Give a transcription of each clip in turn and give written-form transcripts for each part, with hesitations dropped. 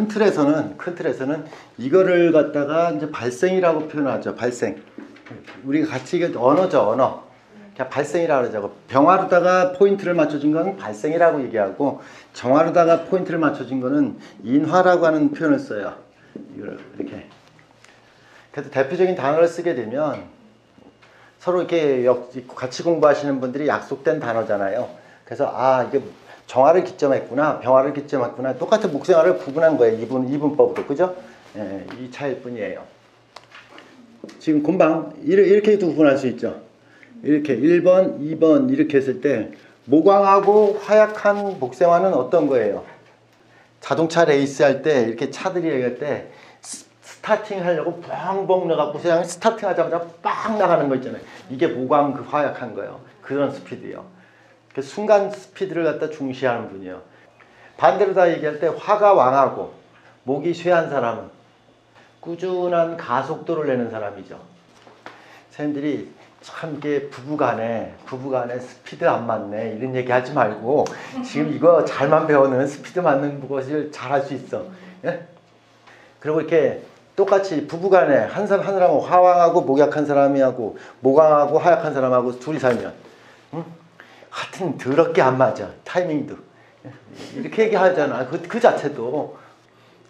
큰 틀에서는 이거를 갖다가 이제 발생이라고 표현하죠. 발생. 우리가 같이 이게 언어죠, 언어. 그냥 발생이라고 그러죠. 병화로다가 포인트를 맞춰준 건 발생이라고 얘기하고, 정화로다가 포인트를 맞춰준 거는 인화라고 하는 표현을 써요. 이걸 이렇게. 그래서 대표적인 단어를 쓰게 되면 서로 이렇게 같이 공부하시는 분들이 약속된 단어잖아요. 그래서 이게 정화를 기점했구나, 병화를 기점했구나. 똑같은 목생화를 구분한 거예요. 이분법으로. 그죠? 예, 이 차이일 뿐이에요. 지금 금방 이렇게도 구분할 수 있죠. 이렇게 1번, 2번 이렇게 했을 때 모광하고 화약한 목생화는 어떤 거예요? 자동차 레이스 할 때 이렇게 차들이 할 때 스타팅 하려고 뻥뻥 나가고 그냥 스타팅 하자마자 빵 나가는 거 있잖아요. 이게 모광 그 화약한 거예요. 그런 스피드요. 순간 스피드를 갖다 중시하는 분이에요. 반대로 다 얘기할 때 화가 왕하고 목이 쇠한 사람은 꾸준한 가속도를 내는 사람이죠. 선생님들이 참 이게 부부간에 스피드 안 맞네 이런 얘기 하지 말고 지금 이거 잘만 배우는 스피드 맞는 것을 잘 할 수 있어. 예? 그리고 이렇게 똑같이 부부간에 한 사람은 화왕하고 목약한 사람이하고 모강하고 하약한 사람하고 둘이 살면 하여튼 더럽게 안 맞아. 타이밍도 이렇게 얘기하잖아. 그 자체도.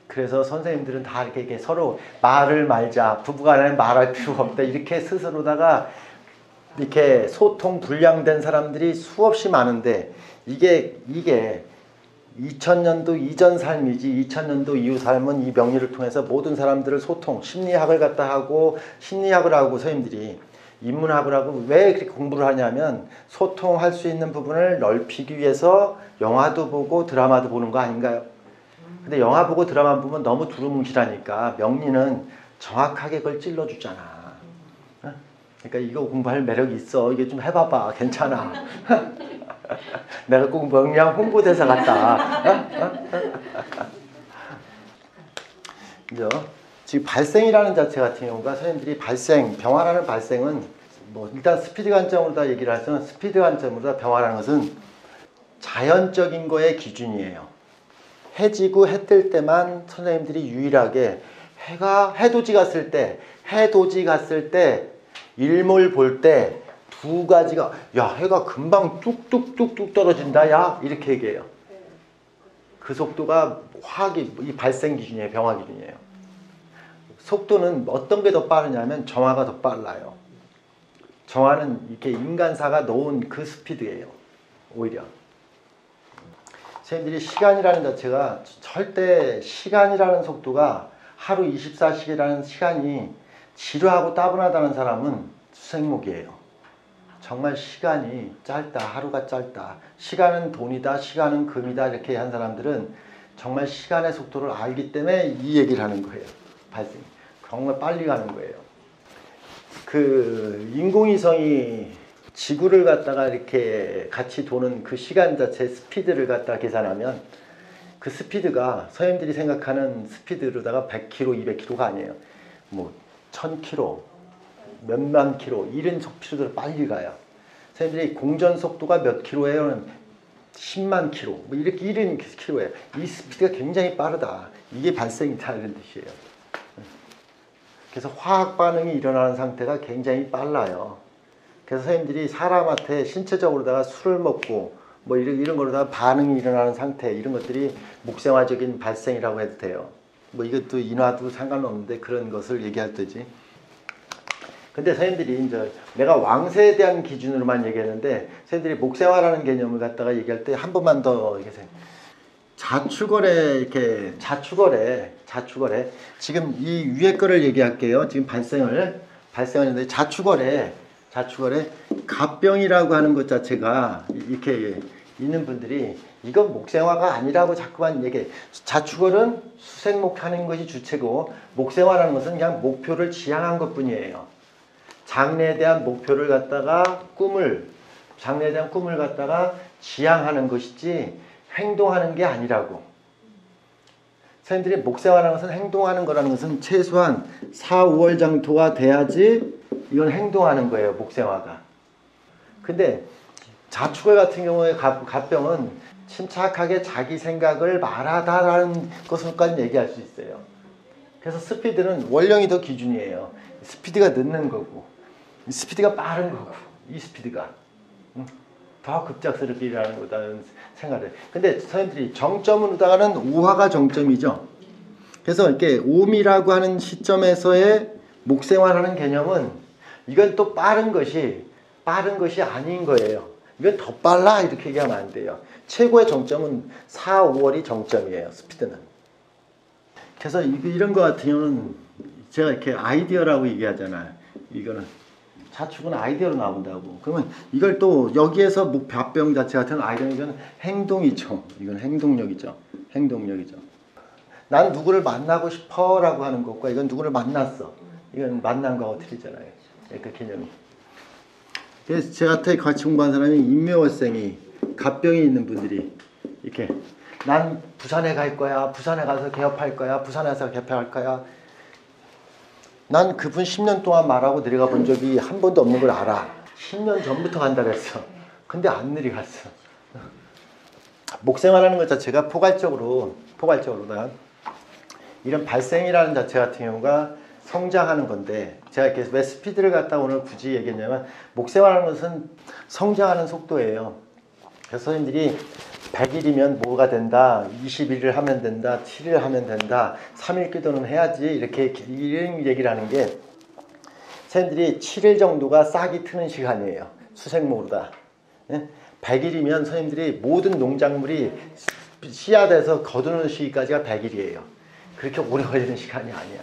그래서 선생님들은 다 이렇게 서로 말을 말자, 부부간에 말할 필요가 없다 이렇게 스스로다가 이렇게 소통 불량된 사람들이 수없이 많은데, 이게 2000년도 이전 삶이지 2000년도 이후 삶은 이 명리를 통해서 모든 사람들을 소통, 심리학을 갖다 하고 심리학을 하고 선생님들이 인문학을 하고 왜 그렇게 공부를 하냐면 소통할 수 있는 부분을 넓히기 위해서 영화도 보고 드라마도 보는 거 아닌가요? 근데 영화 보고 드라마 보면 너무 두루뭉실하니까 명리는 정확하게 그걸 찔러주잖아. 그러니까 이거 공부할 매력이 있어. 이게 좀 해봐봐. 괜찮아. 내가 꼭 명량 홍보대사 같다. 그죠? 지금 발생이라는 자체 같은 경우가 선생님들이 병화라는 발생은 뭐 일단 스피드 관점으로 다 얘기를 하지만 스피드 관점으로 다 병화라는 것은 자연적인 거의 기준이에요. 해지고 해 뜰 때만 선생님들이 유일하게 해돋이 갔을 때 일몰 볼 때 두 가지가 해가 금방 뚝뚝뚝뚝 떨어진다 야 이렇게 얘기해요. 그 속도가 이 발생 기준이에요. 병화 기준이에요. 속도는 어떤 게 더 빠르냐면 정화가 더 빨라요. 정화는 이렇게 인간사가 놓은 그 스피드예요. 오히려 선생님들이 시간이라는 자체가 절대 시간이라는 속도가 하루 24시간이라는 시간이 지루하고 따분하다는 사람은 수생목이에요. 정말 시간이 짧다, 하루가 짧다, 시간은 돈이다, 시간은 금이다 이렇게 한 사람들은 정말 시간의 속도를 알기 때문에 이 얘기를 하는 거예요. 발생. 정말 빨리 가는 거예요. 그 인공위성이 지구를 갖다가 이렇게 같이 도는 그 시간 자체 스피드를 갖다 계산하면 그 스피드가 선생님들이 생각하는 스피드로다가 100km, 200km가 아니에요. 뭐 1000km, 몇만 킬로 이런 스피드로 빨리 가요. 선생님들이 공전 속도가 몇 킬로예요? 10만 킬로, 뭐 이렇게 이런 킬로예요. 이 스피드가 굉장히 빠르다. 이게 발생이다 이런 뜻이에요. 그래서 화학 반응이 일어나는 상태가 굉장히 빨라요. 그래서 선생님들이 사람한테 신체적으로다가 술을 먹고 뭐 이런 거로다가 반응이 일어나는 상태 이런 것들이 목생화적인 발생이라고 해도 돼요. 뭐 이것도 인화도 상관없는데 그런 것을 얘기할 때지. 근데 선생님들이 이제 내가 왕세에 대한 기준으로만 얘기했는데 선생님들이 목생화라는 개념을 갖다가 얘기할 때 한 번만 더 이렇게 자축월에 지금 이 위에 거를 얘기할게요. 지금 발생을 했는데 자축월에 갑병이라고 하는 것 자체가 이렇게 있는 분들이 이건 목생화가 아니라고 자꾸만 얘기해. 자축월은 수생목하는 것이 주체고 목생화라는 것은 그냥 목표를 지향한 것 뿐이에요. 장래에 대한 목표를 갖다가 장래에 대한 꿈을 갖다가 지향하는 것이지 행동하는 게 아니라고. 선생님들이 목생화라는 것은 행동하는 거라는 것은 최소한 4, 5월 장토가 돼야지 이건 행동하는 거예요. 목생화가. 근데 자축월 같은 경우에 갑병은 침착하게 자기 생각을 말하다라는 것을까지 얘기할 수 있어요. 그래서 스피드는 원령이 더 기준이에요. 스피드가 늦는 거고, 스피드가 빠른 거고, 이 스피드가 더 급작스럽게 일하는 거다는 생각을 해요. 근데 선생님들이 정점으로다가는 오화가 정점이죠. 그래서 이렇게 옴이라고 하는 시점에서의 목생활하는 개념은 이건 또 빠른 것이 아닌 거예요. 이건 더 빨라 이렇게 얘기하면 안 돼요. 최고의 정점은 4, 5월이 정점이에요. 스피드는. 그래서 이런 거 같은 경우는 제가 이렇게 아이디어라고 얘기하잖아요. 이거는 자축은 아이디어로 나온다고. 그러면 이걸 또 여기에서 목표합병 자체 같은 아이디어는 이건 행동이죠. 이건 행동력이죠. 행동력이죠. 난 누구를 만나고 싶어 라고 하는 것과 이건 누구를 만났어. 이건 만난 거하고 틀리잖아요. 그 개념이. 그래서 제 같은 같이 공부한 사람이 인묘월생이 갑병이 있는 분들이 이렇게 난 부산에 갈 거야. 부산에 가서 개업할 거야. 부산에서 개업할 거야. 난 그분 10년 동안 말하고 내려가 본 적이 한 번도 없는 걸 알아. 10년 전부터 간다 그랬어. 근데 안 내려갔어. 목생활하는 것 자체가 포괄적으로 이런 발생이라는 자체 같은 경우가 성장하는 건데, 제가 이렇게 왜 스피드를 갖다 오늘 굳이 얘기했냐면 목생활하는 것은 성장하는 속도예요. 그래서 선생님들이 100일이면 뭐가 된다, 21을 하면 된다, 7일 하면 된다, 3일 기도는 해야지, 이렇게 이런 얘기를 하는 게 선생님들이 7일 정도가 싹이 트는 시간이에요. 수생목으로다. 100일이면 선생님들이 모든 농작물이 씨앗에서 거두는 시기까지가 100일이에요. 그렇게 오래 걸리는 시간이 아니야.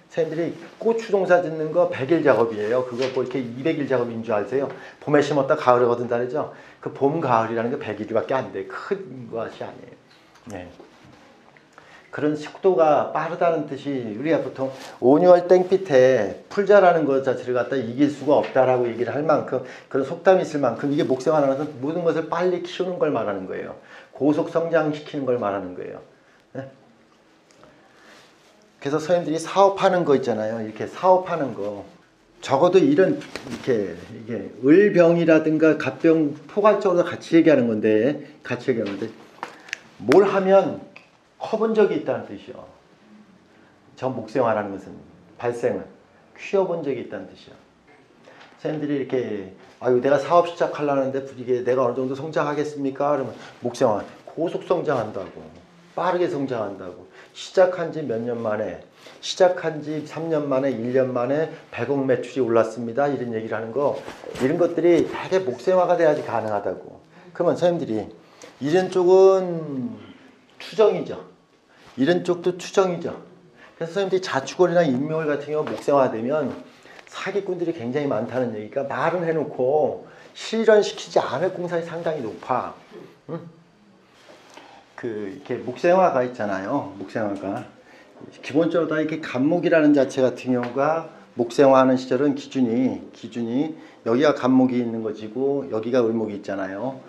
선생님들이 고추 농사 짓는 거 100일 작업이에요. 그거 뭐 이렇게 200일 작업인 줄 아세요? 봄에 심었다 가을에 거둔다 그러죠? 그 봄, 가을이라는 게 100일밖에 안 돼. 큰 것이 아니에요. 네. 그런 속도가 빠르다는 뜻이 우리가 보통 5, 6월 땡빛에 풀자라는 것 자체를 갖다 이길 수가 없다라고 얘기를 할 만큼 그런 속담이 있을 만큼 이게 목생활하는 것은 모든 것을 빨리 키우는 걸 말하는 거예요. 고속 성장시키는 걸 말하는 거예요. 네? 그래서 선생님들이 사업하는 거 있잖아요. 이렇게 사업하는 거. 적어도 이런 이게 을병이라든가 갑병 포괄적으로 같이 얘기하는 건데 뭘 하면 커본 적이 있다는 뜻이요. 저 목생활하는 것은 발생은 키워본 적이 있다는 뜻이요. 선생님들이 이렇게 아유 내가 사업 시작하려는데 이게 내가 어느 정도 성장하겠습니까? 그러면 목생활 고속 성장한다고, 빠르게 성장한다고. 시작한 지 몇 년 만에, 시작한 지 3년 만에, 1년 만에 100억 매출이 올랐습니다. 이런 얘기를 하는 거, 이런 것들이 되게 목생화가 돼야지 가능하다고. 그러면 선생님들이 이런 쪽은 추정이죠. 이런 쪽도 추정이죠. 그래서 선생님들이 자축월이나 인묘월 같은 경우 목생화되면 사기꾼들이 굉장히 많다는 얘기가 말은 해놓고 실현시키지 않을 공산이 상당히 높아. 응? 이렇게 목생화가 있잖아요. 목생화가 기본적으로 다 이렇게 간목이라는 자체 같은 경우가 목생화하는 시절은 기준이 여기가 간목이 있는 것이고 여기가 을목이 있잖아요.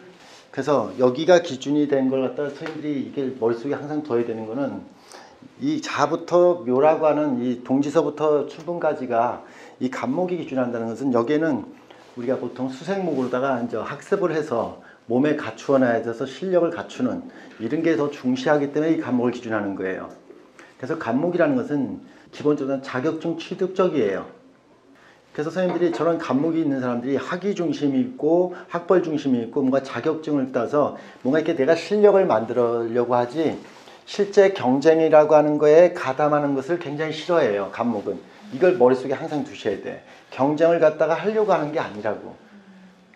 그래서 여기가 기준이 된 걸 갖다가 선생님들이 이게 머릿속에 항상 둬야 되는 거는 이 자부터 묘라고 하는 이 동지서부터 출분까지가 이 간목이 기준한다는 것은 여기에는 우리가 보통 수생목으로다가 이제 학습을 해서 몸에 갖추어 놔야 돼서 실력을 갖추는 이런 게 더 중시하기 때문에 이 간목을 기준하는 거예요. 그래서 간목이라는 것은 기본적으로 자격증 취득적이에요. 그래서 선생님들이 저런 간목이 있는 사람들이 학위 중심이 있고 학벌 중심이 있고 뭔가 자격증을 따서 뭔가 이렇게 내가 실력을 만들려고 하지 실제 경쟁이라고 하는 거에 가담하는 것을 굉장히 싫어해요. 간목은. 이걸 머릿속에 항상 두셔야 돼. 경쟁을 갖다가 하려고 하는 게 아니라고.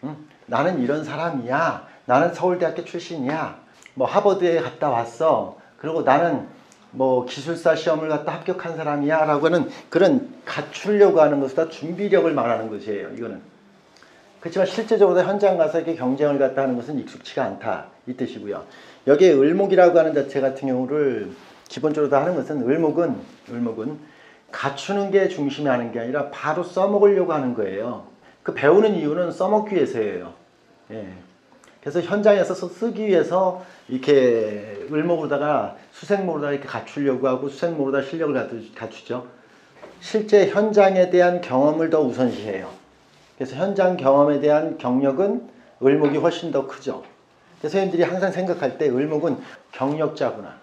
응? 나는 이런 사람이야. 나는 서울대학교 출신이야. 뭐 하버드에 갔다 왔어. 그리고 나는 뭐 기술사 시험을 갖다 합격한 사람이야 라고 하는 그런 갖추려고 하는 것보다 준비력을 말하는 것이에요. 이거는. 그렇지만 실제적으로 현장 가서 이렇게 경쟁을 갖다 하는 것은 익숙치가 않다. 이 뜻이고요. 여기에 을목이라고 하는 자체 같은 경우를 기본적으로 다 하는 것은 을목은 갖추는 게 중심이 하는 게 아니라 바로 써먹으려고 하는 거예요. 그 배우는 이유는 써먹기 위해서예요. 예. 그래서 현장에서 쓰기 위해서 이렇게 을목으로다가 수생목으로다가 이렇게 갖추려고 하고 수생목으로다가 실력을 갖추죠. 실제 현장에 대한 경험을 더 우선시해요. 그래서 현장 경험에 대한 경력은 을목이 훨씬 더 크죠. 선생님들이 항상 생각할 때 을목은 경력자구나.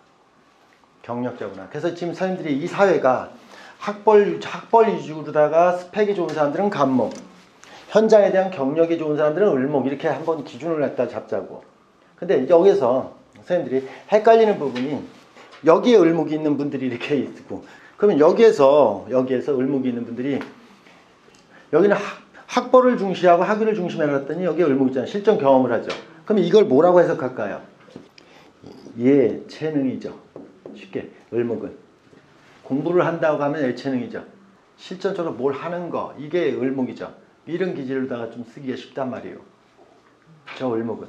경력자구나. 그래서 지금 선생님들이 이 사회가 학벌 위주로다가 스펙이 좋은 사람들은 간목, 현장에 대한 경력이 좋은 사람들은 을목, 이렇게 한번 기준을 갖다 잡자고. 근데 여기서 선생님들이 헷갈리는 부분이, 여기에 을목이 있는 분들이 이렇게 있고, 그러면 여기에서 을목이 있는 분들이, 여기는 학벌을 중시하고 학위를 중심해놨더니 여기에 을목 있잖아요. 실전 경험을 하죠. 그럼 이걸 뭐라고 해석할까요? 예체능이죠. 쉽게 을목은 공부를 한다고 하면 예체능이죠. 실전적으로 뭘 하는 거, 이게 을목이죠. 이런 기질로다가 좀 쓰기가 쉽단 말이에요. 저 을목은.